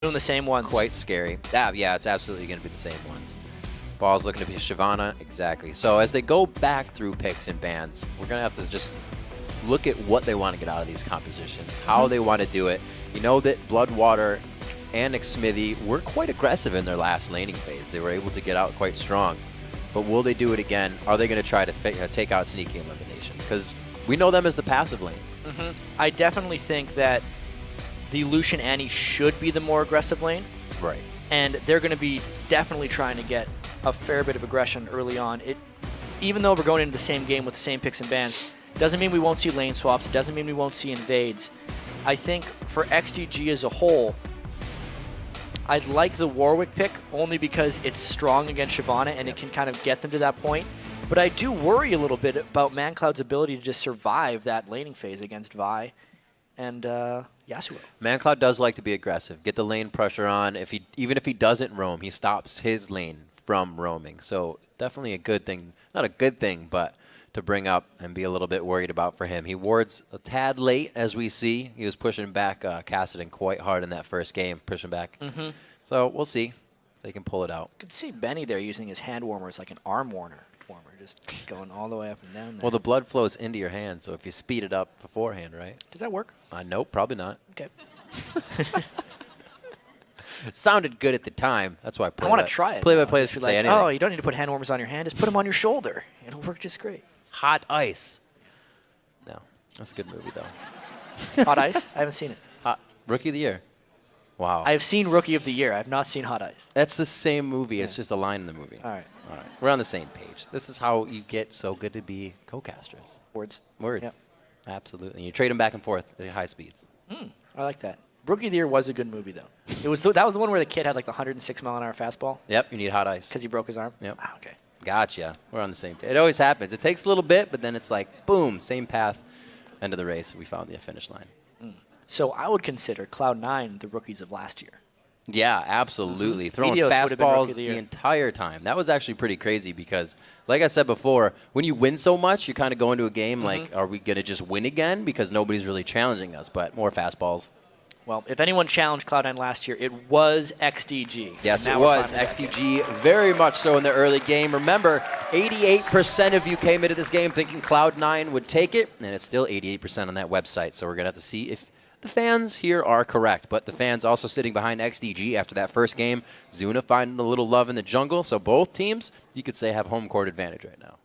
Doing the same ones. Quite scary. Yeah, it's absolutely going to be the same ones. Ball's looking to be Shyvana. Exactly. So as they go back through picks and bans, we're going to have to just look at what they want to get out of these compositions, how they want to do it. You know that Bloodwater and Xmithie were quite aggressive in their last laning phase. They were able to get out quite strong. But will they do it again? Are they going to try to take out Sneaky and LemonNation? Because we know them as the passive lane. I definitely think that the Lucian Annie should be the more aggressive lane. Right. And they're going to be definitely trying to get a fair bit of aggression early on. Even though we're going into the same game with the same picks and bans, doesn't mean we won't see lane swaps. It doesn't mean we won't see invades. I think for XDG as a whole, I'd like the Warwick pick only because it's strong against Shyvana and it can kind of get them to that point. But I do worry a little bit about Mancloud's ability to just survive that laning phase against Vi and Yasuo. Mancloud does like to be aggressive, get the lane pressure on. Even if he doesn't roam, he stops his lane from roaming. So definitely a good thing. Not a good thing, but to bring up and be a little bit worried about for him. He wards a tad late, as we see. He was pushing back Kassadin quite hard in that first game, pushing back. So we'll see if they can pull it out. You could see Benny there using his hand warmers like an arm warmer, just going all the way up and down there. Well, the blood flows into your hand, so if you speed it up beforehand, right? Does that work? Nope, probably not. Okay. It sounded good at the time. That's why I want to try it. Play-by-players can say anything. Oh, you don't need to put hand warmers on your hand. Just put them on your shoulder. It'll work just great. Hot Ice. No, that's a good movie, though. Hot Ice? I haven't seen it. Rookie of the Year. Wow. I have seen Rookie of the Year. I have not seen Hot Ice. That's the same movie. It's just a line in the movie. All right. All right. We're on the same page. This is how you get so good to be co-casters. Words. Yep. Absolutely. You trade them back and forth at high speeds. I like that. Rookie of the Year was a good movie, though. That was the one where the kid had like the 106-mile-an-hour fastball. Yep, you need Hot Ice. Because he broke his arm? Yep. Okay. Gotcha. We're on the same page. It always happens. It takes a little bit, but then it's like, boom, same path, end of the race. We found the finish line. So I would consider Cloud9 the rookies of last year. Yeah, absolutely. Throwing Meteos fastballs the entire time. That was actually pretty crazy because, like I said before, when you win so much, you kind of go into a game like, are we going to just win again? Because nobody's really challenging us, but more fastballs. Well, if anyone challenged Cloud9 last year, it was XDG. Yes, it was. XDG very much so in the early game. Remember, 88% of you came into this game thinking Cloud9 would take it, and it's still 88% on that website. So we're going to have to see if the fans here are correct. But the fans also sitting behind XDG after that first game. Zuna finding a little love in the jungle. So both teams, you could say, have home court advantage right now.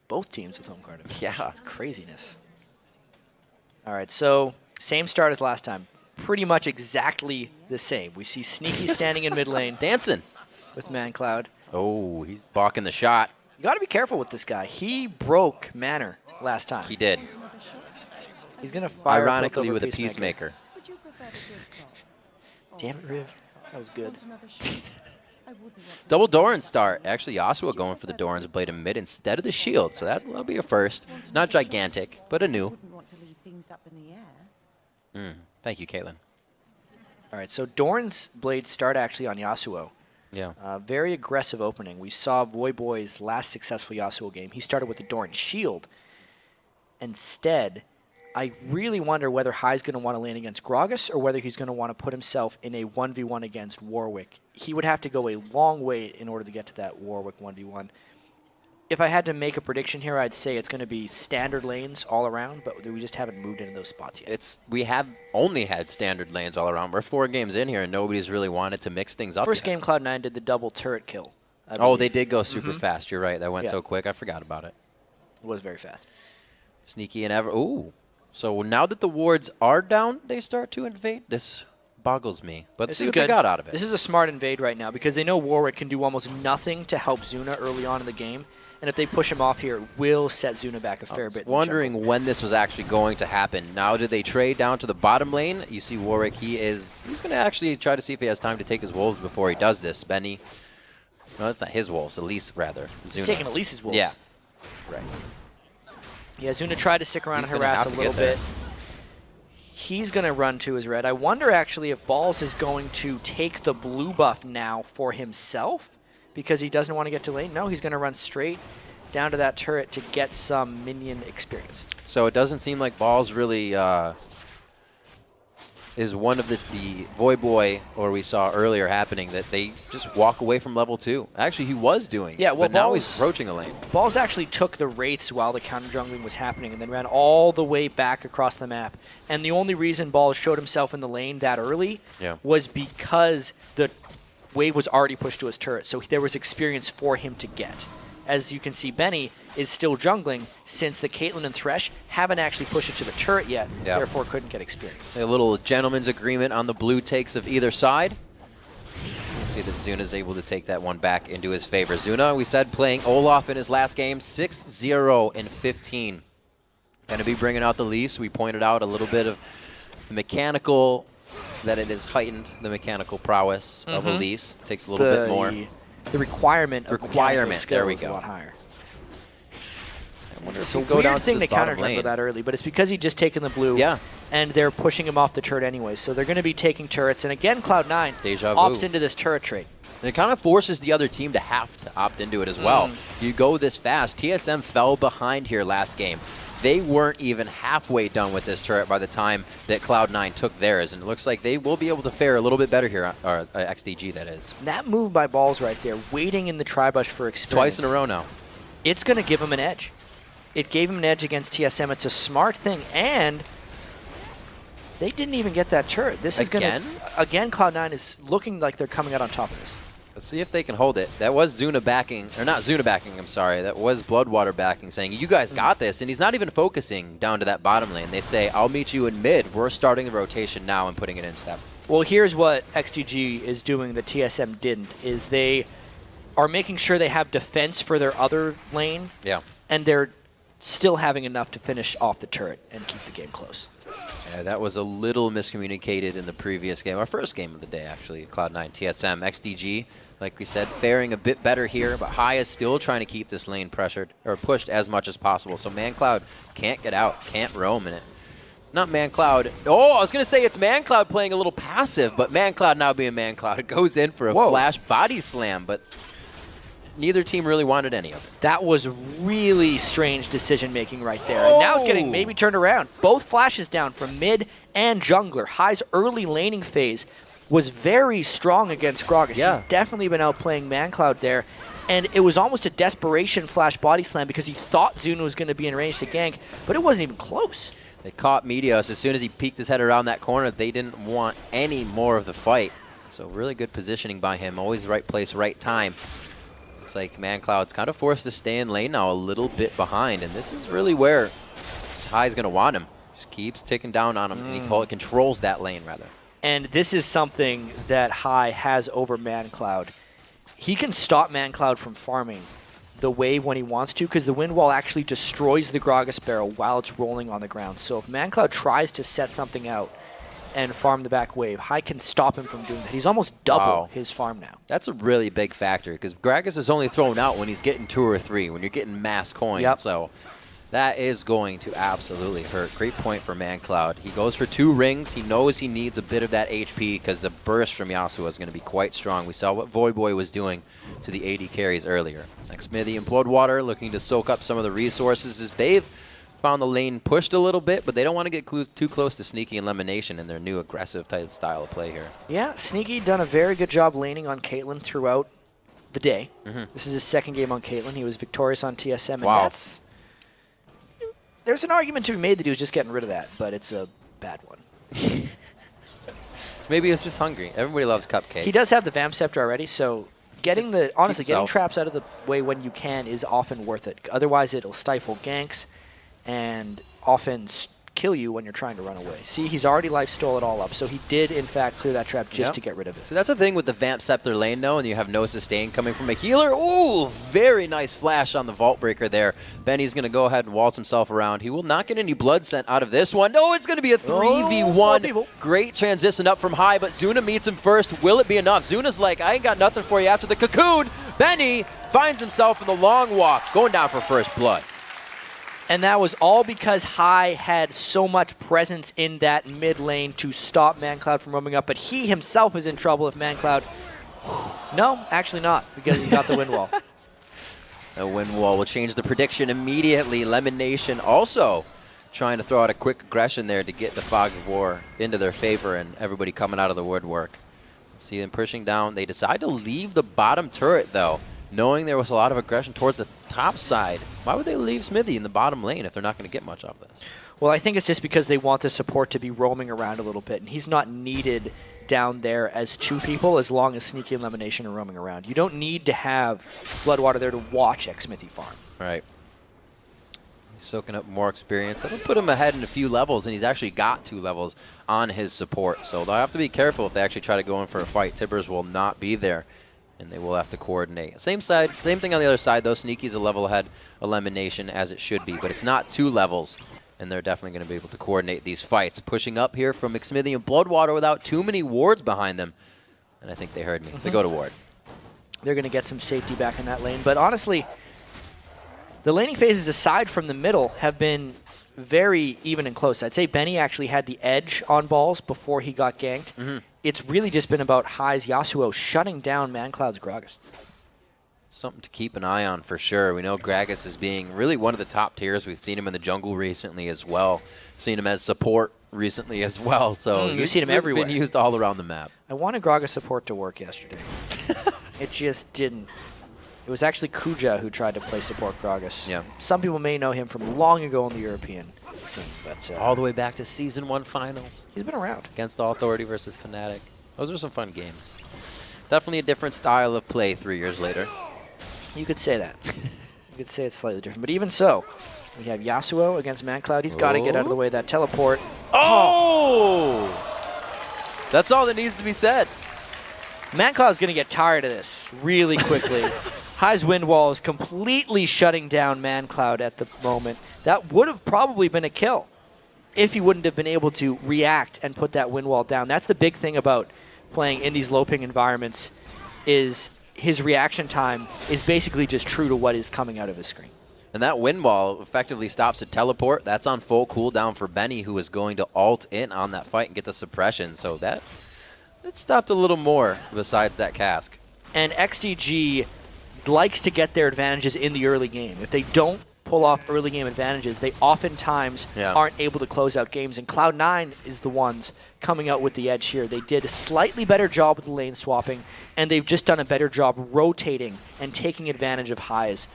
Both teams with home court advantage. Yeah. That's craziness. All right, so same start as last time. Pretty much exactly the same. We see Sneaky standing in mid lane. Dancing. With Mancloud. Oh, he's balking the shot. You got to be careful with this guy. He broke Manor last time. He did. He's going to fire ironically with a Peacemaker. Damn it, Riv. That was good. Double Doran start. Actually, Yasuo going for the Doran's Blade in mid instead of the shield. So that'll be a first. Not gigantic, but a new. Thank you, Caitlin. All right, so Doran's Blade start actually on Yasuo. Yeah. Very aggressive opening. We saw Voyboy's last successful Yasuo game. He started with the Doran shield. Instead, I really wonder whether Hai's going to want to lane against Gragas or whether he's going to want to put himself in a 1v1 against Warwick. He would have to go a long way in order to get to that Warwick 1v1. If I had to make a prediction here, I'd say it's going to be standard lanes all around, but we just haven't moved into those spots yet. We have only had standard lanes all around. We're 4 games in here, and nobody's really wanted to mix things up First yet. game, Cloud9 did the double turret kill. Oh, they did go super fast. You're right. That went so quick. I forgot about it. It was very fast. Sneaky and ever. Ooh. So now that the wards are down, they start to invade. This boggles me. But this see what they got out of it. This is a smart invade right now because they know Warwick can do almost nothing to help Zuna early on in the game. And if they push him off here, it will set Zuna back a fair bit. I was wondering when this was actually going to happen. Now, did they trade down to the bottom lane? You see Warwick, he's going to actually try to see if he has time to take his wolves before he does this. Benny. No, that's not his wolves. Elise, rather. Zuna. He's taking Elise's wolves. Yeah. Right. Yeah, Zuna tried to stick around and harass a little bit. He's going to run to his red. I wonder, actually, if Balls is going to take the blue buff now for himself because he doesn't want to get to lane. No, he's going to run straight down to that turret to get some minion experience. So it doesn't seem like Balls really is one of the Void Boy, or we saw earlier happening, that they just walk away from level 2. Actually, he was doing yeah, it, well, but now he's approaching a lane. Balls actually took the Wraiths while the counter jungling was happening and then ran all the way back across the map. And the only reason Balls showed himself in the lane that early was because the wave was already pushed to his turret, so there was experience for him to get. As you can see, Benny is still jungling since the Caitlyn and Thresh haven't actually pushed it to the turret yet, therefore couldn't get experience. A little gentleman's agreement on the blue takes of either side. Let's see that Zuna's able to take that one back into his favor. Zuna, we said, playing Olaf in his last game, 6-0 in 15. Going to be bringing out the Lease. We pointed out a little bit of the mechanical, that it has heightened the mechanical prowess of Elise. Takes a little bit more. The requirement of there we is go. a lot higher. I wonder It's if a go down weird thing to they this bottom counter lane. that early, but it's because he just taken the blue, and they're pushing him off the turret anyway. So they're going to be taking turrets, and again, Cloud9 opts into this turret trade. It kind of forces the other team to have to opt into it as well. You go this fast. TSM fell behind here last game. They weren't even halfway done with this turret by the time that Cloud9 took theirs, and it looks like they will be able to fare a little bit better here, or XDG that is. That move by Balls right there, waiting in the tri-bush for experience. Twice in a row now. It's going to give him an edge. It gave him an edge against TSM. It's a smart thing, and they didn't even get that turret. This is going to again. Cloud9 is looking like they're coming out on top of this. Let's see if they can hold it. That was Zuna backing, or not Zuna backing, I'm sorry. That was Bloodwater backing, saying, you guys got this. And he's not even focusing down to that bottom lane. They say, I'll meet you in mid. We're starting the rotation now and putting it in step. Well, here's what XDG is doing that TSM didn't, is they are making sure they have defense for their other lane. Yeah. And they're still having enough to finish off the turret and keep the game close. Yeah, that was a little miscommunicated in the previous game. Our first game of the day, actually, Cloud9 TSM. XDG, like we said, faring a bit better here, but Hai is still trying to keep this lane pressured or pushed as much as possible. So Mancloud can't get out, can't roam in it. Not Mancloud. Oh, I was going to say it's Mancloud playing a little passive, but Mancloud now being Mancloud. It goes in for a flash body slam, but neither team really wanted any of it. That was really strange decision-making right there. And now it's getting maybe turned around. Both flashes down from mid and jungler. Hai's early laning phase was very strong against Gragas. He's definitely been outplaying Mancloud there. And it was almost a desperation flash body slam because he thought Zuna was going to be in range to gank, but it wasn't even close. They caught Meteos. As soon as he peeked his head around that corner, they didn't want any more of the fight. So really good positioning by him. Always right place, right time. Looks like Mancloud's kind of forced to stay in lane now a little bit behind, and this is really where Hai's going to want him. Just keeps ticking down on him, and he controls that lane, rather. And this is something that Hai has over Mancloud. He can stop Mancloud from farming the wave when he wants to, because the wind wall actually destroys the Gragas barrel while it's rolling on the ground. So if Mancloud tries to set something out and farm the back wave, Hai can stop him from doing that. He's almost double his farm now. That's a really big factor, because Gragas is only thrown out when he's getting 2 or 3, when you're getting mass coins. So that is going to absolutely hurt. Great point for Mancloud. He goes for 2 rings. He knows he needs a bit of that HP because the burst from Yasuo is going to be quite strong. We saw what Void Boy was doing to the AD carries earlier. Xmithie and Bloodwater looking to soak up some of the resources as they've found the lane pushed a little bit, but they don't want to get too close to Sneaky and LemonNation in their new aggressive type style of play here. Yeah, Sneaky done a very good job laning on Caitlyn throughout the day. This is his second game on Caitlyn. He was victorious on TSM, and that's... There's an argument to be made that he was just getting rid of that, but it's a bad one. Maybe he was just hungry. Everybody loves cupcakes. He does have the Vamp Scepter already, so getting getting traps out of the way when you can is often worth it. Otherwise, it'll stifle ganks and often kill you when you're trying to run away. See, he's already life stole it all up, so he did, in fact, clear that trap just to get rid of it. So that's the thing with the Vamp Scepter lane, though, and you have no sustain coming from a healer. Ooh, very nice flash on the Vault Breaker there. Benny's going to go ahead and waltz himself around. He will not get any blood sent out of this one. No, it's going to be a 3v1. Great transition up from Hai, but Zuna meets him first. Will it be enough? Zuna's like, I ain't got nothing for you after the cocoon. Benny finds himself in the long walk, going down for first blood. And that was all because Hai had so much presence in that mid lane to stop Mancloud from roaming up, but he himself is in trouble if Mancloud... No, actually not, because he got the wind wall. The wind wall will change the prediction immediately. LemonNation also trying to throw out a quick aggression there to get the Fog of War into their favor and everybody coming out of the woodwork. See them pushing down. They decide to leave the bottom turret, though, knowing there was a lot of aggression towards the top side. Why would they leave Xmithie in the bottom lane if they're not going to get much off this? Well, I think it's just because they want the support to be roaming around a little bit, and he's not needed down there as 2 people as long as Sneaky and LemonNation are roaming around. You don't need to have Bloodwater there to watch Xmithie farm. Right. He's soaking up more experience. That'll put him ahead in a few levels, and he's actually got 2 levels on his support. So they'll have to be careful if they actually try to go in for a fight. Tibbers will not be there, and they will have to coordinate. Same thing on the other side, though. Sneaky's a level ahead of LemonNation, as it should be, but it's not 2 levels. And they're definitely going to be able to coordinate these fights. Pushing up here from Xmithie and Bloodwater without too many wards behind them. And I think they heard me. They go to ward. They're going to get some safety back in that lane. But honestly, the laning phases aside from the middle have been very even and close. I'd say Benny actually had the edge on balls before he got ganked. It's really just been about High's Yasuo shutting down Mancloud's Gragas. Something to keep an eye on for sure. We know Gragas is being really one of the top tiers. We've seen him in the jungle recently as well. Seen him as support recently as well. So you've seen him everywhere. Been used all around the map. I wanted Gragas support to work yesterday. It just didn't. It was actually Kuja who tried to play support Gragas. Yeah. Some people may know him from long ago in the European scene, but all the way back to Season 1 finals. He's been around. Against All Authority versus Fnatic. Those are some fun games. Definitely a different style of play 3 years later. You could say that. You could say it's slightly different. But even so, we have Yasuo against Mancloud. He's got to get out of the way of that teleport. Oh! That's all that needs to be said. Mancloud's going to get tired of this really quickly. High's wind wall is completely shutting down Mancloud at the moment. That would have probably been a kill if he wouldn't have been able to react and put that wind wall down. That's the big thing about playing in these low ping environments is his reaction time is basically just true to what is coming out of his screen. And that wind wall effectively stops a teleport. That's on full cooldown for Benny, who is going to ult in on that fight and get the suppression. So that stopped a little more besides that cask. And XDG likes to get their advantages in the early game. If they don't pull off early game advantages, they oftentimes aren't able to close out games. And Cloud9 is the ones coming out with the edge here. They did a slightly better job with the lane swapping, and they've just done a better job rotating and taking advantage of High's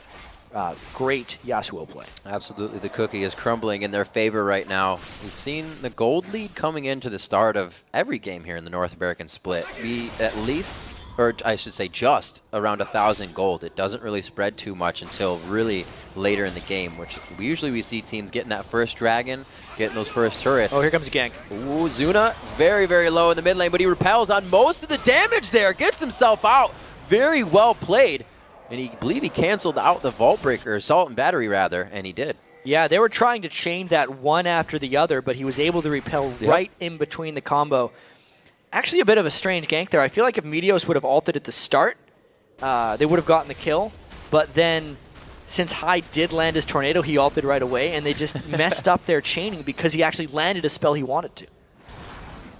great Yasuo play. Absolutely. The cookie is crumbling in their favor right now. We've seen the gold lead coming into the start of every game here in the North American split be at least, or I should say just, around 1,000 gold. It doesn't really spread too much until really later in the game, which usually we see teams getting that first dragon, getting those first turrets. Oh, here comes a gank. Ooh, Zuna, very, very low in the mid lane, but he repels on most of the damage there, gets himself out. Very well played. And I believe he canceled out the Vault Breaker, Assault and Battery rather, and he did. Yeah, they were trying to chain that one after the other, but he was able to repel right in between the combo. Actually a bit of a strange gank there. I feel like if Meteos would have ulted at the start, they would have gotten the kill. But then, since High did land his Tornado, he ulted right away, and they just messed up their chaining because he actually landed a spell he wanted to.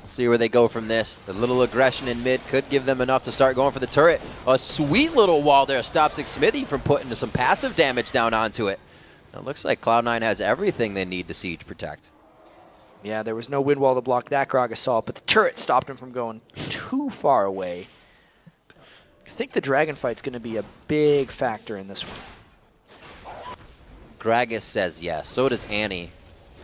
See where they go from this. A little aggression in mid could give them enough to start going for the turret. A sweet little wall there stops Xmithie from putting some passive damage down onto it. It looks like Cloud9 has everything they need to siege protect. Yeah, there was no wind wall to block that Grog assault, but the turret stopped him from going too far away. I think the dragon fight's going to be a big factor in this one. Gragas says yes. So does Annie.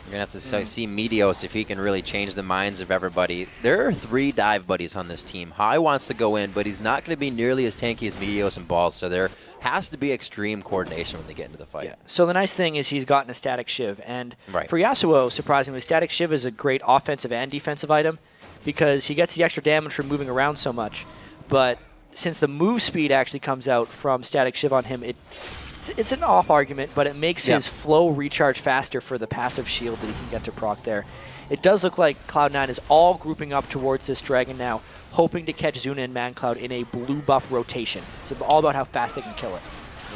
You're going to have to see Meteos if he can really change the minds of everybody. There are 3 dive buddies on this team. High wants to go in, but he's not going to be nearly as tanky as Meteos and Balls, so there has to be extreme coordination when they get into the fight. Yeah. So the nice thing is he's gotten a Static Shiv, and right. for Yasuo, surprisingly, Static Shiv is a great offensive and defensive item because he gets the extra damage from moving around so much. But since the move speed actually comes out from Static Shiv on him, it's an off argument, but it makes his flow recharge faster for the passive shield that he can get to proc there. It does look like Cloud9 is all grouping up towards this dragon now, hoping to catch Zuna and Mancloud in a blue buff rotation. It's all about how fast they can kill it.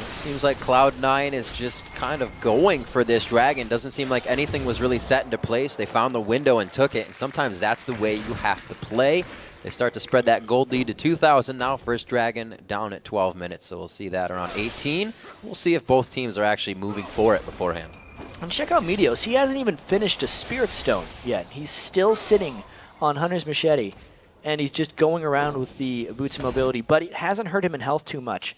It seems like Cloud9 is just kind of going for this dragon. Doesn't seem like anything was really set into place. They found the window and took it, and sometimes that's the way you have to play. They start to spread that gold lead to 2,000 now. First dragon down at 12 minutes, so we'll see that around 18. We'll see if both teams are actually moving for it beforehand. And check out Meteos. He hasn't even finished a Spirit Stone yet. He's still sitting on Hunter's Machete, and he's just going around with the Boots of Mobility, but it hasn't hurt him in health too much.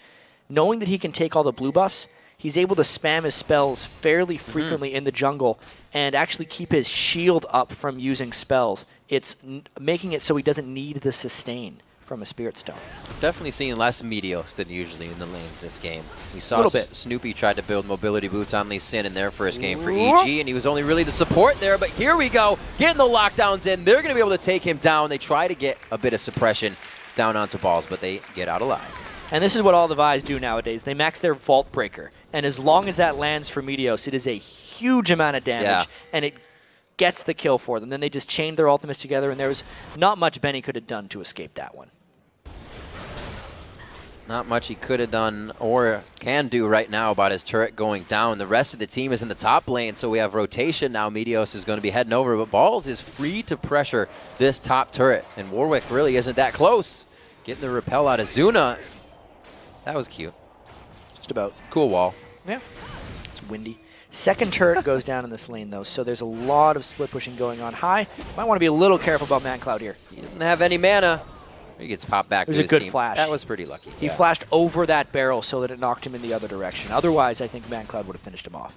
Knowing that he can take all the blue buffs, he's able to spam his spells fairly frequently in the jungle and actually keep his shield up from using spells. It's making it so he doesn't need the sustain from a Spirit Stone. Definitely seeing less Meteos than usually in the lanes this game. We saw Snoopy tried to build mobility boots on Lee Sin in their first game for EG, and he was only really the support there, but here we go, getting the lockdowns in. They're going to be able to take him down. They try to get a bit of suppression down onto balls, but they get out alive. And this is what all the Vi's do nowadays. They max their Vault Breaker, and as long as that lands for Meteos, it is a huge amount of damage, and it gets the kill for them. Then they just chained their ultimates together, and there was not much Benny could have done to escape that one. Not much he could have done or can do right now about his turret going down. The rest of the team is in the top lane, so we have rotation now. Meteos is going to be heading over, but Balls is free to pressure this top turret, and Warwick really isn't that close. Getting the repel out of Zuna. That was cute. Just about. Cool wall. Yeah. It's windy. Second turret goes down in this lane, though, so there's a lot of split pushing going on. High. Might want to be a little careful about Mancloud here. He doesn't have any mana. He gets popped back to his team. It was a good flash. That was pretty lucky. He flashed over that barrel so that it knocked him in the other direction. Otherwise, I think Mancloud would have finished him off.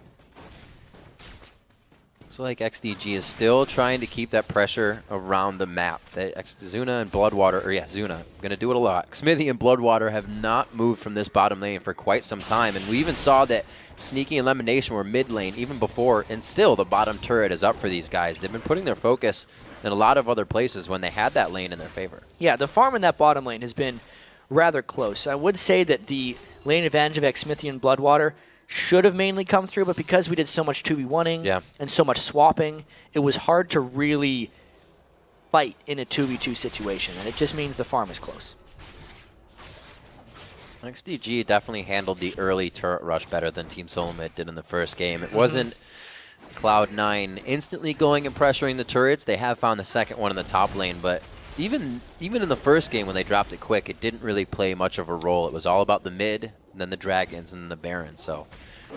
Looks like XDG is still trying to keep that pressure around the map. Zuna and Bloodwater, Zuna, going to do it a lot. Xmithie and Bloodwater have not moved from this bottom lane for quite some time, and we even saw that Sneaky and LemonNation were mid lane even before, and still the bottom turret is up for these guys. They've been putting their focus in a lot of other places when they had that lane in their favor. Yeah, the farm in that bottom lane has been rather close. I would say that the lane advantage of Xmithie and Bloodwater should have mainly come through, but because we did so much 2v1ing and so much swapping, it was hard to really fight in a 2v2 situation, and it just means the farm is close. XDG definitely handled the early turret rush better than Team Solomid did in the first game. It wasn't Cloud9 instantly going and pressuring the turrets. They have found the second one in the top lane, but even in the first game when they dropped it quick, it didn't really play much of a role. It was all about the mid, and then the Dragons, and then the Barons. So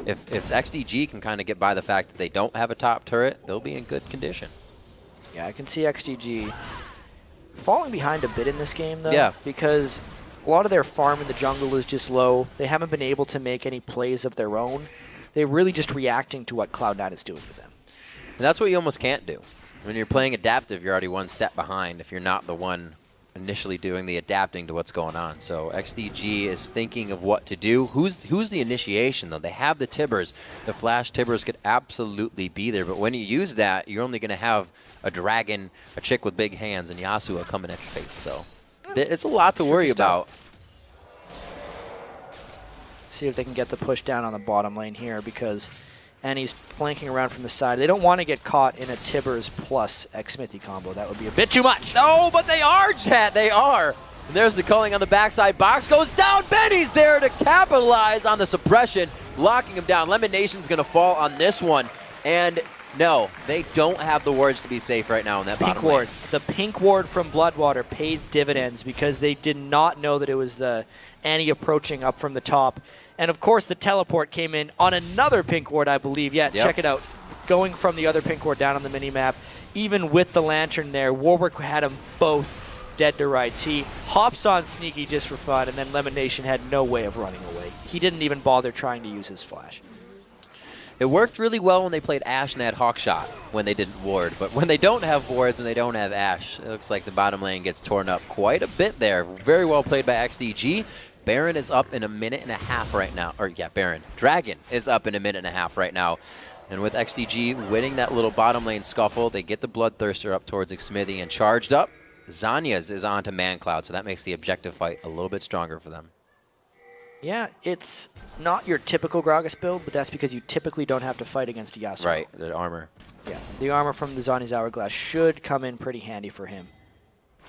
if XDG can kind of get by the fact that they don't have a top turret, they'll be in good condition. Yeah, I can see XDG falling behind a bit in this game, though, because a lot of their farm in the jungle is just low. They haven't been able to make any plays of their own. They're really just reacting to what Cloud9 is doing with them. And that's what you almost can't do. When you're playing adaptive, you're already one step behind if you're not the one initially doing the adapting to what's going on. So XDG is thinking of what to do. Who's the initiation, though? They have the Tibbers. The Flash Tibbers could absolutely be there, but when you use that, you're only going to have a dragon, a chick with big hands, and Yasuo coming at your face. So it's a lot to worry about. See if they can get the push down on the bottom lane here, because Annie's flanking around from the side. They don't want to get caught in a Tibbers plus Xmithie combo. That would be a bit too much. No, but they are, chat. They are. And there's the culling on the backside. Box goes down. Benny's there to capitalize on the suppression, locking him down. LemonNation's going to fall on this one. And no, they don't have the wards to be safe right now in that bottom lane. The pink ward from Bloodwater pays dividends because they did not know that it was the Annie approaching up from the top. And, of course, the teleport came in on another pink ward, I believe. Yeah, check it out. Going from the other pink ward down on the mini-map. Even with the lantern there, Warwick had them both dead to rights. He hops on Sneaky just for fun, and then LemonNation had no way of running away. He didn't even bother trying to use his flash. It worked really well when they played Ashe and had Hawkshot when they didn't ward. But when they don't have wards and they don't have Ashe, it looks like the bottom lane gets torn up quite a bit there. Very well played by XDG. Baron is up in a minute and a half right now. Or, yeah, Baron. Dragon is up in a minute and a half right now. And with XDG winning that little bottom lane scuffle, they get the Bloodthirster up towards Xmithie and charged up. Zanya's is on to Mancloud, so that makes the objective fight a little bit stronger for them. Yeah, it's not your typical Gragas build, but that's because you typically don't have to fight against Yasuo. Right, the armor. Yeah, the armor from the Zanya's Hourglass should come in pretty handy for him.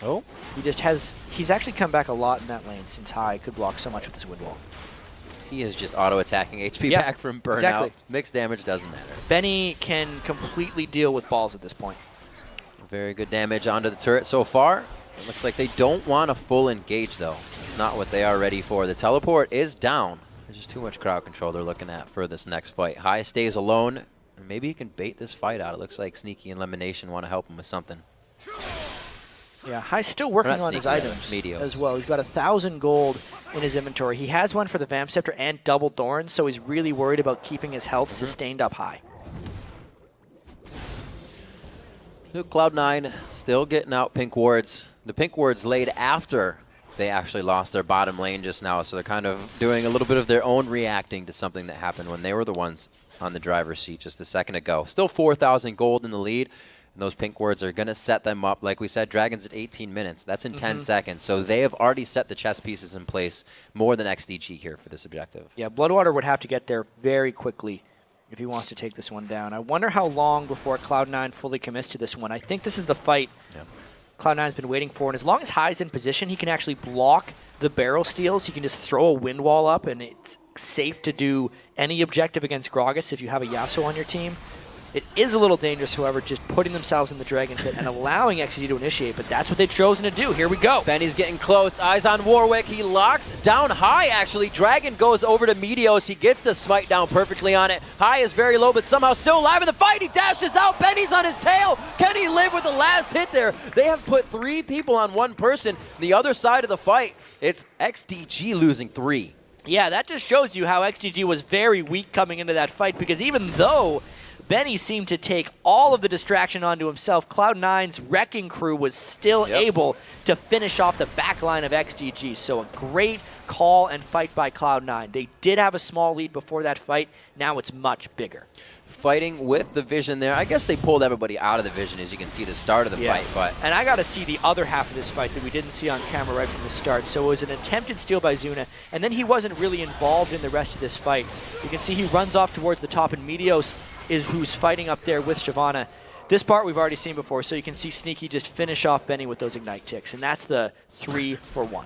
Oh. He's actually come back a lot in that lane since High could block so much with his wind wall. He is just auto-attacking HP back from burnout. Exactly. Mixed damage doesn't matter. Benny can completely deal with balls at this point. Very good damage onto the turret so far. It looks like they don't want a full engage, though. It's not what they are ready for. The teleport is down. There's just too much crowd control they're looking at for this next fight. High stays alone, Maybe he can bait this fight out. It looks like Sneaky and LemonNation want to help him with something. Yeah, High's still working on his items Meteos as well. He's got 1,000 gold in his inventory. He has one for the Vamp Scepter and double Thorns, so he's really worried about keeping his health sustained up high. Cloud9 still getting out pink wards. The pink wards laid after they actually lost their bottom lane just now, so they're kind of doing a little bit of their own reacting to something that happened when they were the ones on the driver's seat just a second ago. Still 4,000 gold in the lead. And those pink wards are going to set them up. Like we said, Dragons at 18 minutes. That's in 10 seconds. So they have already set the chess pieces in place more than XDG here for this objective. Yeah, Bloodwater would have to get there very quickly if he wants to take this one down. I wonder how long before Cloud9 fully commits to this one. I think this is the fight Cloud9's been waiting for. And as long as High's in position, he can actually block the barrel steals. He can just throw a wind wall up, and it's safe to do any objective against Gragas if you have a Yasuo on your team. It is a little dangerous, however, just putting themselves in the Dragon Pit and allowing XDG to initiate, but that's what they've chosen to do. Here we go. Benny's getting close. Eyes on Warwick. He locks down High, actually. Dragon goes over to Meteos. He gets the smite down perfectly on it. High is very low, but somehow still alive in the fight. He dashes out. Benny's on his tail. Can he live with the last hit there? They have put 3 people on 1 person. The other side of the fight, it's XDG losing 3. Yeah, that just shows you how XDG was very weak coming into that fight, because even though Benny seemed to take all of the distraction onto himself, Cloud9's Wrecking Crew was still able to finish off the back line of XDG. So a great call and fight by Cloud9. They did have a small lead before that fight. Now it's much bigger. Fighting with the vision there. I guess they pulled everybody out of the vision, as you can see the start of the fight. But and I got to see the other half of this fight that we didn't see on camera right from the start. So it was an attempted steal by Zuna, and then he wasn't really involved in the rest of this fight. You can see he runs off towards the top, and Meteos is who's fighting up there with Shyvana. This part we've already seen before, so you can see Sneaky just finish off Benny with those Ignite ticks, and that's the 3 for 1.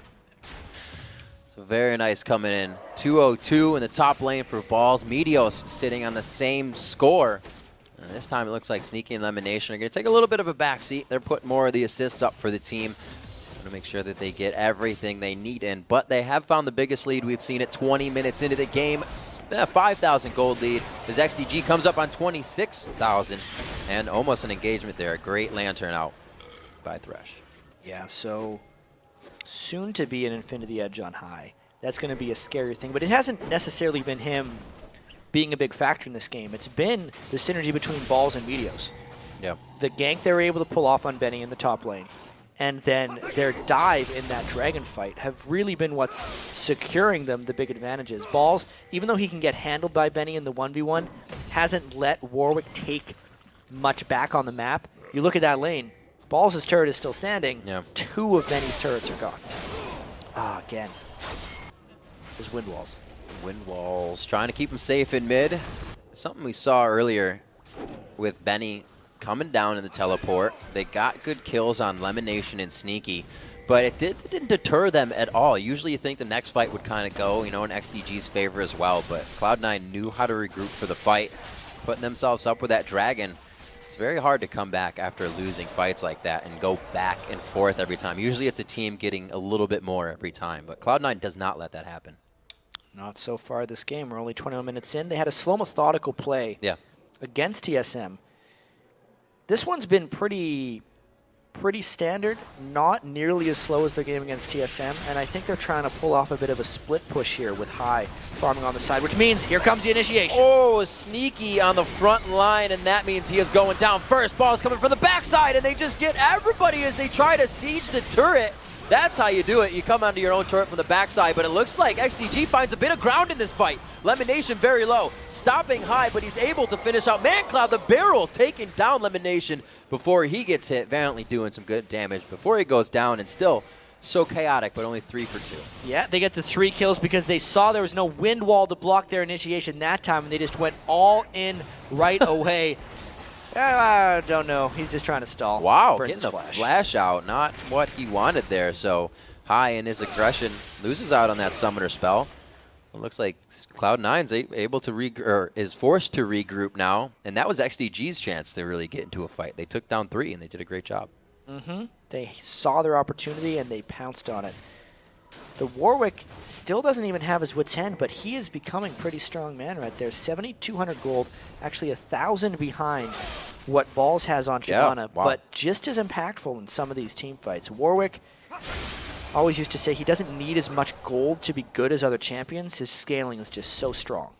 So very nice coming in. 202 in the top lane for Balls. Meteos sitting on the same score. And this time it looks like Sneaky and LemonNation are going to take a little bit of a backseat. They're putting more of the assists up for the team to make sure that they get everything they need in. But they have found the biggest lead we've seen at 20 minutes into the game. 5,000 gold lead as XDG comes up on 26,000. And almost an engagement there. A great lantern out by Thresh. Yeah, so soon to be an Infinity Edge on High. That's going to be a scary thing. But it hasn't necessarily been him being a big factor in this game. It's been the synergy between Balls and Meteos. Yeah. The gank they were able to pull off on Benny in the top lane, and then their dive in that dragon fight have really been what's securing them the big advantages. Balls, even though he can get handled by Benny in the 1v1, hasn't let Warwick take much back on the map. You look at that lane, Balls' turret is still standing. Yeah. 2 of Benny's turrets are gone. Again. There's wind walls. Wind walls, trying to keep him safe in mid. Something we saw earlier with Benny coming down in the teleport. They got good kills on LemonNation and Sneaky, but it didn't deter them at all. Usually you think the next fight would kind of go, in XDG's favor as well, but Cloud9 knew how to regroup for the fight, putting themselves up with that dragon. It's very hard to come back after losing fights like that and go back and forth every time. Usually it's a team getting a little bit more every time, but Cloud9 does not let that happen. Not so far this game. We're only 21 minutes in. They had a slow, methodical play against TSM. This one's been pretty standard, not nearly as slow as their game against TSM, and I think they're trying to pull off a bit of a split push here with High farming on the side, which means here comes the initiation. Oh, Sneaky on the front line, and that means he is going down first. Ball's coming from the backside, and they just get everybody as they try to siege the turret. That's how you do it. You come onto your own turret from the backside, but it looks like XDG finds a bit of ground in this fight. LemonNation very low, stopping High, but he's able to finish out Mancloud, the barrel, taking down LemonNation before he gets hit, valiantly doing some good damage before he goes down, and still so chaotic, but only 3 for 2. Yeah, they get the 3 kills because they saw there was no wind wall to block their initiation that time, and they just went all in right away. I don't know. He's just trying to stall. Wow, Burns getting the flash. flash out. Not what he wanted there. So High in his aggression loses out on that summoner spell. It looks like Cloud9's able to is forced to regroup now. And that was XDG's chance to really get into a fight. They took down 3, and they did a great job. They saw their opportunity, and they pounced on it. The Warwick still doesn't even have his wits end, but he is becoming pretty strong man right there. 7,200 gold, actually 1,000 behind what Balls has on Shyvana, but just as impactful in some of these team fights. Warwick always used to say he doesn't need as much gold to be good as other champions. His scaling is just so strong.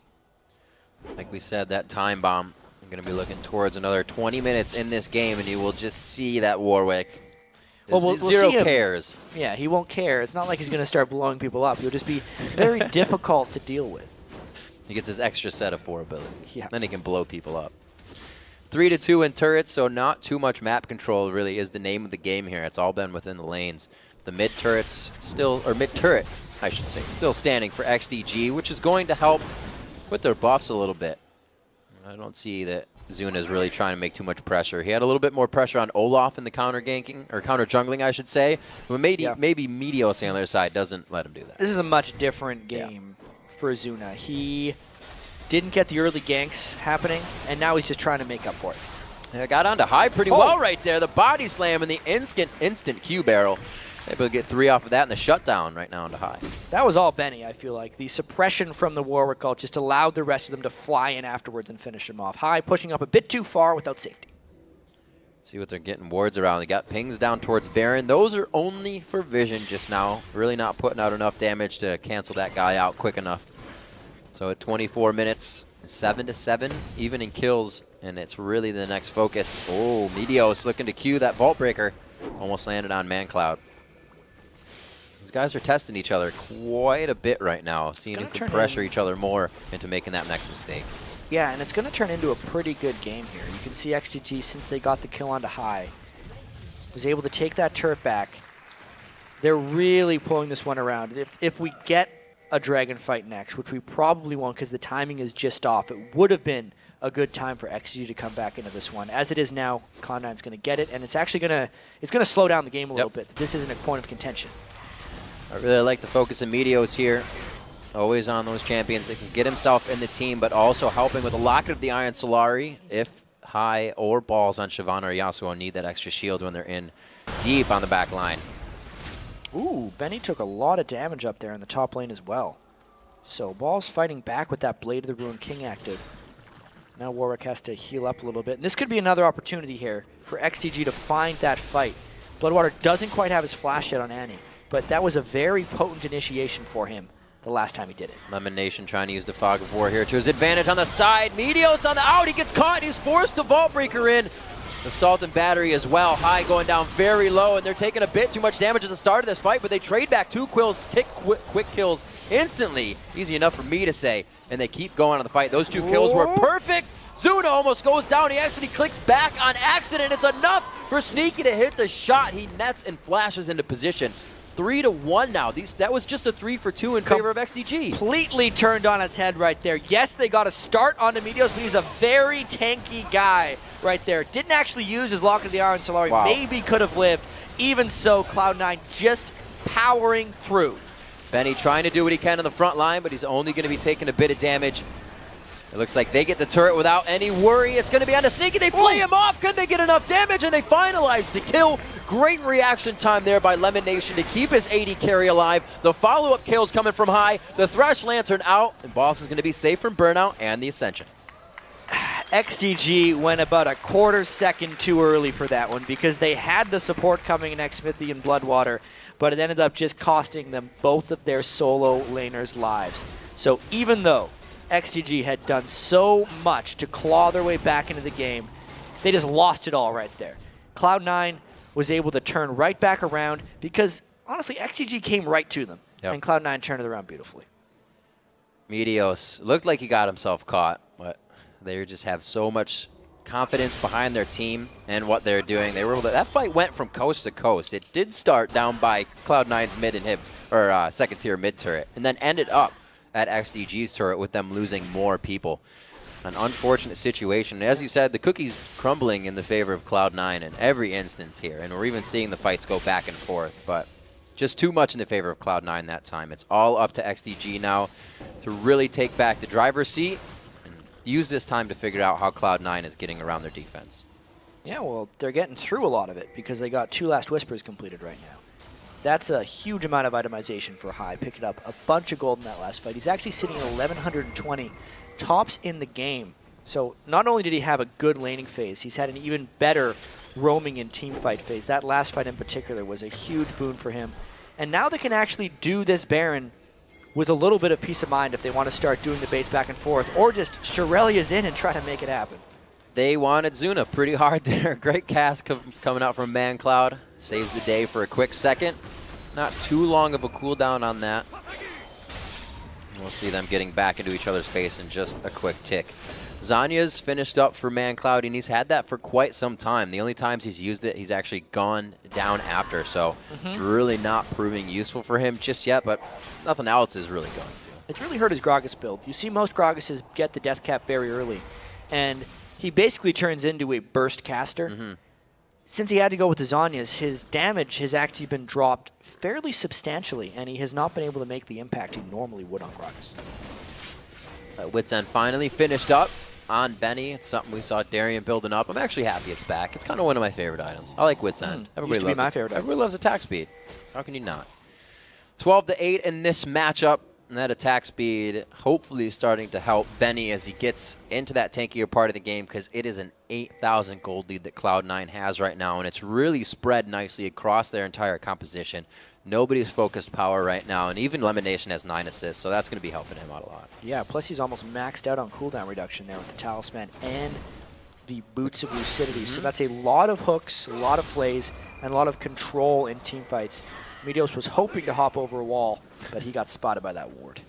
Like we said, that time bomb, I'm going to be looking towards another 20 minutes in this game, and you will just see that Warwick. Well, we'll zero see him. cares. Yeah, he won't care. It's not like he's going to start blowing people up. He'll just be very difficult to deal with. He gets his extra set of 4 abilities. Yeah. Then he can blow people up. 3-2 in turrets, so not too much map control really is the name of the game here. It's all been within the lanes. The mid turrets still, or mid turret, I should say, still standing for XDG, which is going to help with their buffs a little bit. I don't see that Zuna is really trying to make too much pressure. He had a little bit more pressure on Olaf in the counter ganking, or counter jungling, I should say. But maybe Meteos on the other side doesn't let him do that. This is a much different game for Zuna. He didn't get the early ganks happening, and now he's just trying to make up for it. Yeah, got onto high pretty well right there. The body slam and the instant Q barrel. Able to get 3 off of that and the shutdown right now into high. That was all Benny, I feel like. The suppression from the Warwick ult just allowed the rest of them to fly in afterwards and finish him off. High pushing up a bit too far without safety. See what they're getting wards around. They got pings down towards Baron. Those are only for vision just now. Really not putting out enough damage to cancel that guy out quick enough. So at 24 minutes, 7-7, even in kills, and it's really the next focus. Oh, Meteos looking to Q that Vault Breaker. Almost landed on Mancloud. These guys are testing each other quite a bit right now, seeing who can pressure each other more into making that next mistake. Yeah, and it's going to turn into a pretty good game here. You can see XDG, since they got the kill onto high, was able to take that turret back. They're really pulling this one around. If we get a dragon fight next, which we probably won't because the timing is just off, it would have been a good time for XDG to come back into this one. As it is now, Cloud9's going to get it, and it's actually going to slow down the game a little bit. This isn't a point of contention. I really like the focus of Meteos here. Always on those champions that can get himself in the team, but also helping with the Locket of the Iron Solari. If High or Balls on Shyvana or Yasuo need that extra shield when they're in deep on the back line. Ooh, Benny took a lot of damage up there in the top lane as well. So Balls fighting back with that Blade of the Ruined King active. Now Warwick has to heal up a little bit. And this could be another opportunity here for XDG to find that fight. Bloodwater doesn't quite have his flash yet on Annie, but that was a very potent initiation for him the last time he did it. LemonNation trying to use the Fog of War here to his advantage on the side. Meteos on the out. He gets caught. He's forced to Vault Breaker in. Assault and Battery as well. High going down very low, and they're taking a bit too much damage at the start of this fight, but they trade back 2 quick kills instantly. Easy enough for me to say. And they keep going on the fight. Those 2 kills were perfect. Zuna almost goes down. He actually clicks back on accident. It's enough for Sneaky to hit the shot. He nets and flashes into position. 3-1 now. That was just a 3-for-2 in favor of XDG. Completely turned on its head right there. Yes, they got a start on the Meteos, but he's a very tanky guy right there. Didn't actually use his Locket of the Iron Solari. Wow. Maybe could have lived. Even so, Cloud9 just powering through. Benny trying to do what he can on the front line, but he's only going to be taking a bit of damage. It looks like they get the turret without any worry. It's going to be on the Sneaky. They flay him off. Could they get enough damage? And they finalize the kill. Great reaction time there by LemonNation to keep his AD carry alive. The follow-up kills coming from High. The Thresh Lantern out. And Boss is going to be safe from burnout and the Ascension. XDG went about a quarter second too early for that one because they had the support coming in Xmithie and Bloodwater, but it ended up just costing them both of their solo laners' lives. So even though XDG had done so much to claw their way back into the game, they just lost it all right there. Cloud9 was able to turn right back around because, honestly, XDG came right to them, and Cloud9 turned it around beautifully. Meteos looked like he got himself caught, but they just have so much confidence behind their team and what they're doing. They were able to, that fight went from coast to coast. It did start down by Cloud9's mid inhib, or second tier mid turret, and then ended up at XDG's turret with them losing more people. An unfortunate situation. As you said, the cookie's crumbling in the favor of Cloud9 in every instance here, and we're even seeing the fights go back and forth, but just too much in the favor of Cloud9 that time. It's all up to XDG now to really take back the driver's seat and use this time to figure out how Cloud9 is getting around their defense. Yeah, well, they're getting through a lot of it because they got 2 Last Whispers completed right now. That's a huge amount of itemization for High. Picked up a bunch of gold in that last fight. He's actually sitting at 1,120 tops in the game. So not only did he have a good laning phase, he's had an even better roaming and team fight phase. That last fight in particular was a huge boon for him. And now they can actually do this Baron with a little bit of peace of mind if they want to start doing the baits back and forth, or just Shirelia's in and try to make it happen. They wanted Zuna pretty hard there. Great cast coming out from Mancloud. Saves the day for a quick second. Not too long of a cooldown on that. We'll see them getting back into each other's face in just a quick tick. Zanya's finished up for Mancloud, and he's had that for quite some time. The only times he's used it, he's actually gone down after, so it's really not proving useful for him just yet, but nothing else is really going to. It's really hurt his Gragas build. You see most Gragases get the death cap very early, and he basically turns into a burst caster. Since he had to go with the Zanyas, his damage has actually been dropped fairly substantially, and he has not been able to make the impact he normally would on Gragas. Wits End finally finished up on Benny. It's something we saw Darian building up. I'm actually happy it's back. It's kind of one of my favorite items. I like Wits End. Everybody loves my favorite item. Everybody loves attack speed. How can you not? 12-8 in this matchup. And that attack speed hopefully is starting to help Benny as he gets into that tankier part of the game, because it is an 8,000 gold lead that Cloud9 has right now, and it's really spread nicely across their entire composition. Nobody's focused power right now, and even LemonNation has 9 assists, so that's going to be helping him out a lot. Yeah, plus he's almost maxed out on cooldown reduction there with the Talisman and the Boots of Lucidity. So that's a lot of hooks, a lot of plays, and a lot of control in team fights. Meteos was hoping to hop over a wall, but he got spotted by that ward.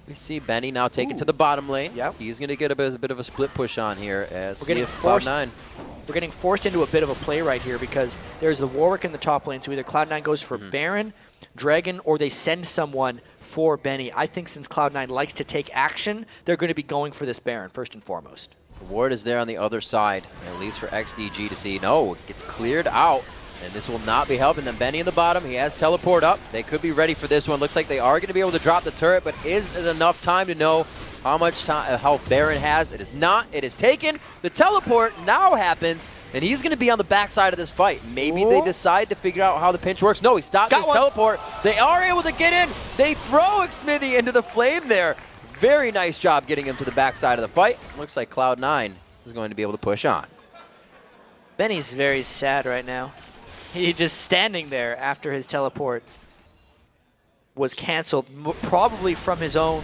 We see Benny now taken to the bottom lane. Yep. He's going to get a bit of a split push on here. We're getting forced into a bit of a play right here, because there's the Warwick in the top lane, so either Cloud9 goes for Baron, Dragon, or they send someone for Benny. I think since Cloud9 likes to take action, they're going to be going for this Baron first and foremost. The ward is there on the other side, at least for XDG to see. No, it gets cleared out. And this will not be helping them. Benny in the bottom. He has teleport up. They could be ready for this one. Looks like they are going to be able to drop the turret, but is it enough time to know how much time, how Baron has? It is not. It is taken. The teleport now happens, and he's going to be on the backside of this fight. Maybe they decide to figure out how the pinch works. No, he stopped his teleport. They are able to get in. They throw Xmithie into the flame there. Very nice job getting him to the backside of the fight. Looks like Cloud9 is going to be able to push on. Benny's very sad right now. He just standing there after his teleport was canceled, probably from his own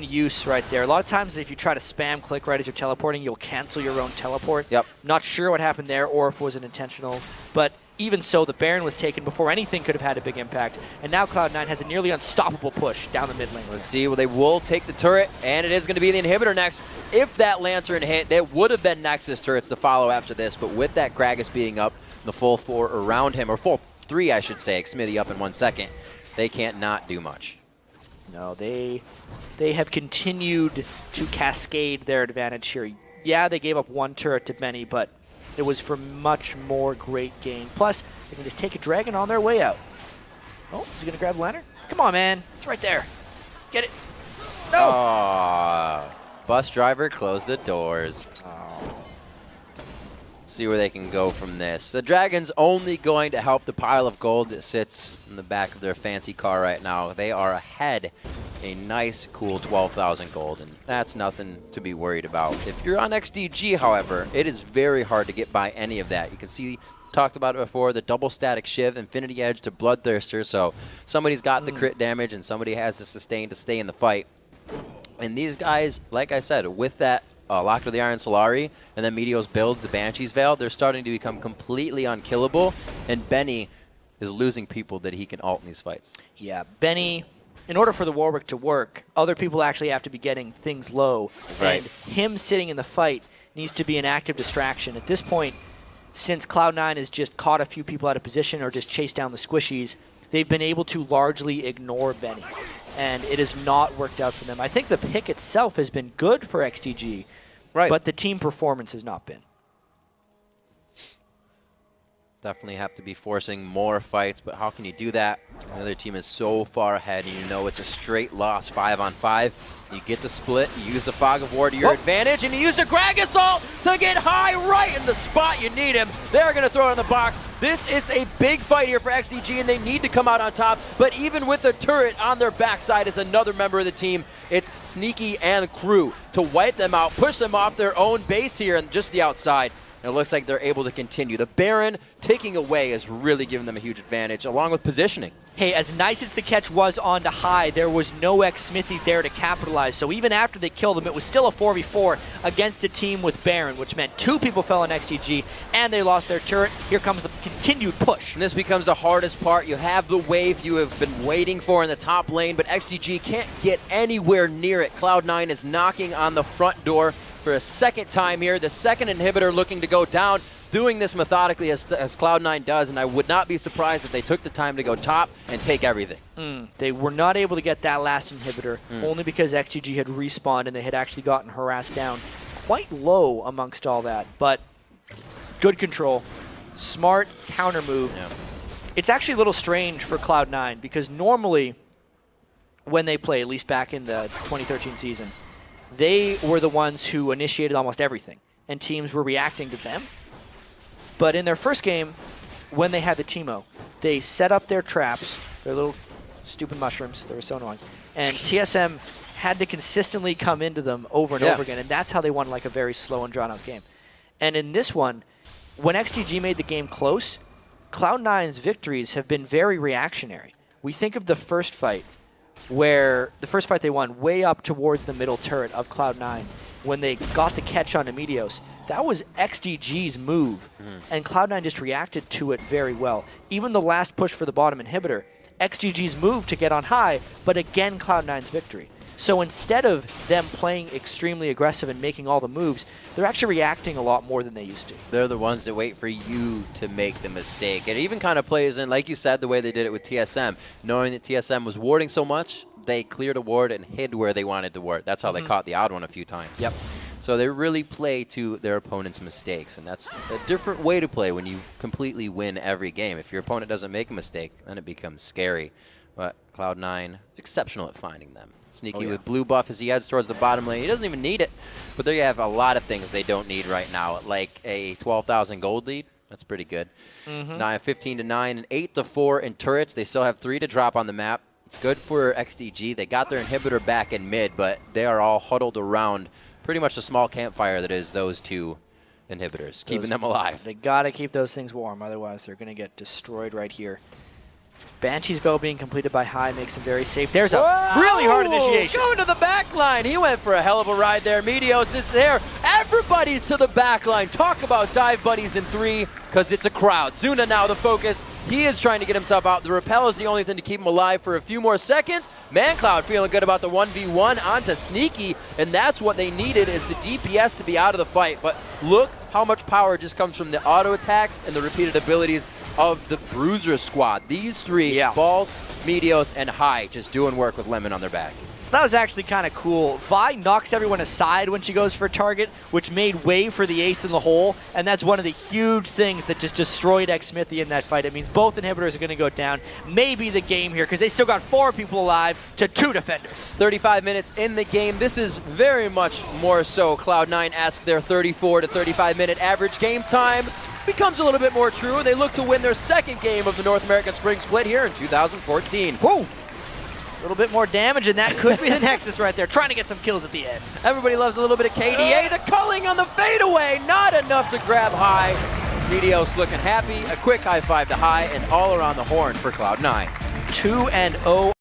use right there. A lot of times if you try to spam click right as you're teleporting, you'll cancel your own teleport. Yep. Not sure what happened there or if it was an intentional, but even so, the Baron was taken before anything could have had a big impact, and now Cloud9 has a nearly unstoppable push down the mid lane. Let's see, well, they will take the turret, and it is going to be the inhibitor next. If that Lantern hit, there would have been Nexus turrets to follow after this, but with that Gragas being up, the full 4 around him, or full 3, I should say, Xmithie up in 1 second, they can't not do much. No, they have continued to cascade their advantage here. Yeah, they gave up 1 turret to Benny, but it was for much more great gain. Plus, they can just take a dragon on their way out. Oh, is he going to grab the lantern? Come on, man. It's right there. Get it. No! Oh, bus driver closed the doors. See where they can go from this. The Dragon's only going to help the pile of gold that sits in the back of their fancy car right now. They are ahead a nice, cool 12,000 gold, and that's nothing to be worried about. If you're on XDG, however, it is very hard to get by any of that. You can see, talked about it before, the double static Shiv, Infinity Edge to Bloodthirster, so somebody's got the crit damage and somebody has the sustain to stay in the fight. And these guys, like I said, with that Lock of the Iron Solari, and then Meteos builds the Banshee's Veil, they're starting to become completely unkillable, and Benny is losing people that he can ult in these fights. Yeah, Benny, in order for the Warwick to work, other people actually have to be getting things low. Right. And him sitting in the fight needs to be an active distraction. At this point, since Cloud9 has just caught a few people out of position or just chased down the squishies, they've been able to largely ignore Benny. And it has not worked out for them. I think the pick itself has been good for XDG, but the team performance has not been. Definitely have to be forcing more fights, but how can you do that? The other team is so far ahead, and you know it's a straight loss 5-on-5. You get the split, you use the Fog of War to your advantage, and you use the Greg Assault to get high right in the spot you need him. They're going to throw it in the box. This is a big fight here for XDG, and they need to come out on top. But even with the turret on their backside is another member of the team. It's Sneaky and crew to wipe them out, push them off their own base here and just the outside. And it looks like they're able to continue. The Baron taking away is really giving them a huge advantage, along with positioning. Hey, as nice as the catch was on to high, there was no Xmithie there to capitalize. So even after they killed him, it was still a 4v4 against a team with Baron, which meant 2 people fell on XDG, and they lost their turret. Here comes the continued push. And this becomes the hardest part. You have the wave you have been waiting for in the top lane, but XDG can't get anywhere near it. Cloud9 is knocking on the front door for a second time here. The second inhibitor looking to go down, doing this methodically as Cloud9 does, and I would not be surprised if they took the time to go top and take everything. They were not able to get that last inhibitor, only because XDG had respawned and they had actually gotten harassed down quite low amongst all that. But good control, smart counter move. Yeah. It's actually a little strange for Cloud9 because normally when they play, at least back in the 2013 season, they were the ones who initiated almost everything, and teams were reacting to them. But in their first game, when they had the Teemo, they set up their traps, their little stupid mushrooms, they were so annoying, and TSM had to consistently come into them over and over again, and that's how they won like a very slow and drawn-out game. And in this one, when XDG made the game close, Cloud9's victories have been very reactionary. We think of the first fight, where the first fight they won way up towards the middle turret of Cloud9 when they got the catch on Meteos. That was XDG's move, and Cloud9 just reacted to it very well. Even the last push for the bottom inhibitor, XDG's move to get on high, but again Cloud9's victory. So instead of them playing extremely aggressive and making all the moves, they're actually reacting a lot more than they used to. They're the ones that wait for you to make the mistake. It even kind of plays in, like you said, the way they did it with TSM. Knowing that TSM was warding so much, they cleared a ward and hid where they wanted to ward. That's how they caught the odd one a few times. Yep. So they really play to their opponent's mistakes, and that's a different way to play when you completely win every game. If your opponent doesn't make a mistake, then it becomes scary. But Cloud9 is exceptional at finding them. Sneaky with blue buff as he heads towards the bottom lane. He doesn't even need it, but they have a lot of things they don't need right now, like a 12,000 gold lead. That's pretty good. 15-9 and 8-4 in turrets. They still have 3 to drop on the map. It's good for XDG. They got their inhibitor back in mid, but they are all huddled around pretty much a small campfire that is those 2 inhibitors, keeping them alive. They got to keep those things warm, otherwise they're going to get destroyed right here. Banshee's Bow being completed by High makes him very safe. There's a really hard initiation. Going to the back line. He went for a hell of a ride there. Meteos is there. Everybody's to the back line. Talk about dive buddies in 3, because it's a crowd. Zuna now the focus. He is trying to get himself out. The repel is the only thing to keep him alive for a few more seconds. Mancloud feeling good about the 1v1 onto Sneaky, and that's what they needed, is the DPS to be out of the fight. But look how much power just comes from the auto attacks and the repeated abilities of the Bruiser squad. These 3, Balls, Meteos, and High, just doing work with Lemon on their back. So that was actually kind of cool. Vi knocks everyone aside when she goes for a target, which made way for the ace in the hole, and that's one of the huge things that just destroyed Xmithie in that fight. It means both inhibitors are going to go down. Maybe the game here, because they still got 4 people alive to 2 defenders. 35 minutes in the game. This is very much more so Cloud9-esque. Their 34 to 35-minute average game time becomes a little bit more true. They look to win their 2nd game of the North American Spring Split here in 2014. Whoa! A little bit more damage, and that could be the Nexus right there, trying to get some kills at the end. Everybody loves a little bit of KDA. The culling on the fadeaway, not enough to grab High. Meteos looking happy. A quick high 5 to High, and all around the horn for Cloud9. 2-0.